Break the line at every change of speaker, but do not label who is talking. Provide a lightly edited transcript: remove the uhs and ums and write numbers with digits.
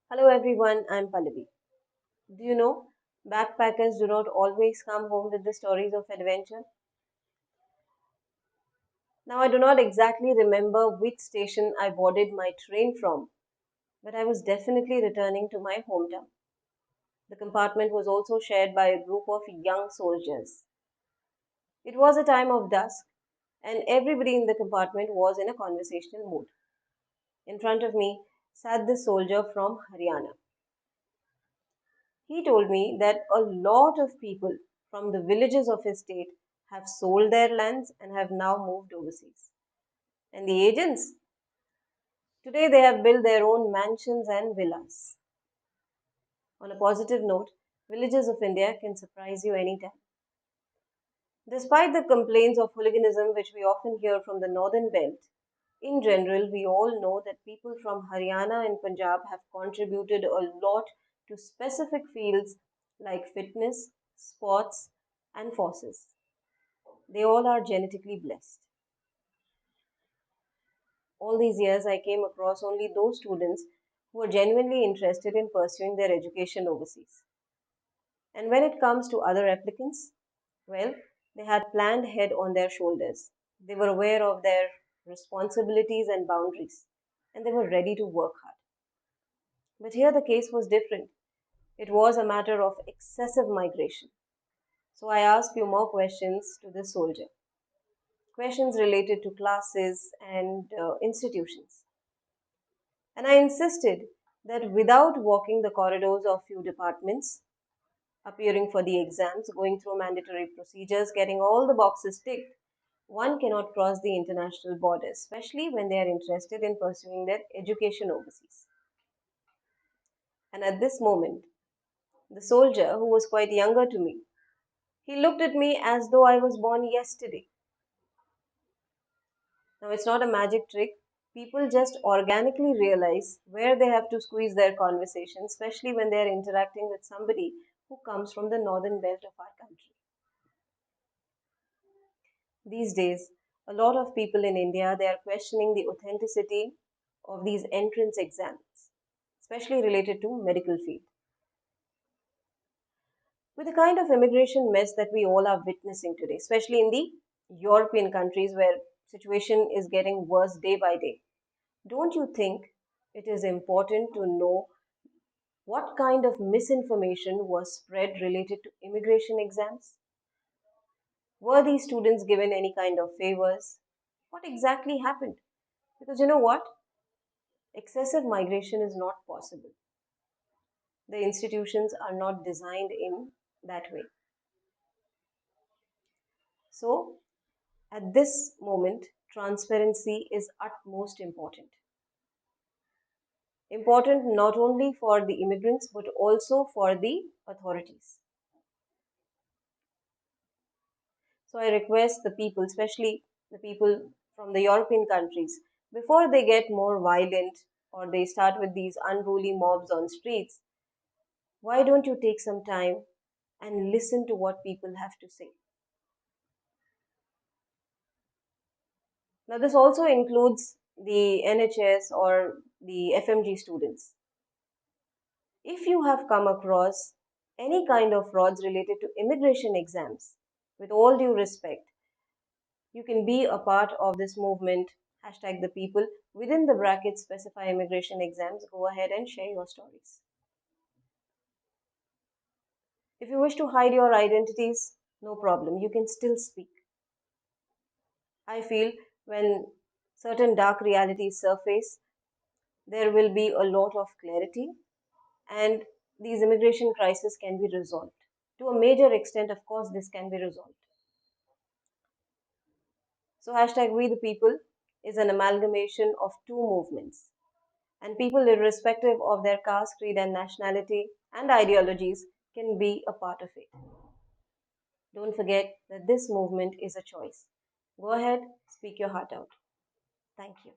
Hello everyone, I'm Pallavi. Do you know backpackers do not always come home with the stories of adventure? Now, I do not exactly remember which station I boarded my train from, but I was definitely returning to my hometown. The compartment was also shared by a group of young soldiers. It was a time of dusk, and everybody in the compartment was in a conversational mood. In front of me sat this soldier from Haryana. He told me that a lot of people from the villages of his state have sold their lands and have now moved overseas. And the agents, today they have built their own mansions and villas. On a positive note, villages of India can surprise you anytime. Despite the complaints of hooliganism which we often hear from the northern belt, in general, we all know that people from Haryana and Punjab have contributed a lot to specific fields like fitness, sports, and forces. They all are genetically blessed. All these years, I came across only those students who were genuinely interested in pursuing their education overseas. And when it comes to other applicants, well, they had planned ahead on their shoulders. They were aware of their responsibilities and boundaries, and they were ready to work hard. But here the case was different. It was a matter of excessive migration. So I asked few more questions to this soldier. Questions related to classes and institutions. And I insisted that without walking the corridors of few departments, appearing for the exams, going through mandatory procedures, getting all the boxes ticked, one cannot cross the international borders, especially when they are interested in pursuing their education overseas. And at this moment, the soldier, who was quite younger to me, he looked at me as though I was born yesterday. Now, it's not a magic trick. People just organically realize where they have to squeeze their conversation, especially when they are interacting with somebody who comes from the northern belt of our country. These days, a lot of people in India they are questioning the authenticity of these entrance exams, especially related to medical field. With the kind of immigration mess that we all are witnessing today, especially in the European countries where situation is getting worse day by day, don't you think it is important to know what kind of misinformation was spread related to immigration exams? Were these students given any kind of favors? What exactly happened? Because you know what? Excessive migration is not possible. The institutions are not designed in that way. So, at this moment, transparency is utmost important. Important not only for the immigrants but also for the authorities. So, I request the people, especially the people from the European countries, before they get more violent or they start with these unruly mobs on streets, why don't you take some time and listen to what people have to say? Now, this also includes the NHS or the FMG students. If you have come across any kind of frauds related to immigration exams, with all due respect, you can be a part of this movement. Hashtag the people within the brackets specify immigration exams. Go ahead and share your stories. If you wish to hide your identities, no problem. You can still speak. I feel when certain dark realities surface, there will be a lot of clarity and these immigration crises can be resolved. To a major extent, of course, this can be resolved. So, hashtag we the people is an amalgamation of two movements, and people, irrespective of their caste, creed, and nationality and ideologies, can be a part of it. Don't forget that this movement is a choice. Go ahead, speak your heart out. Thank you.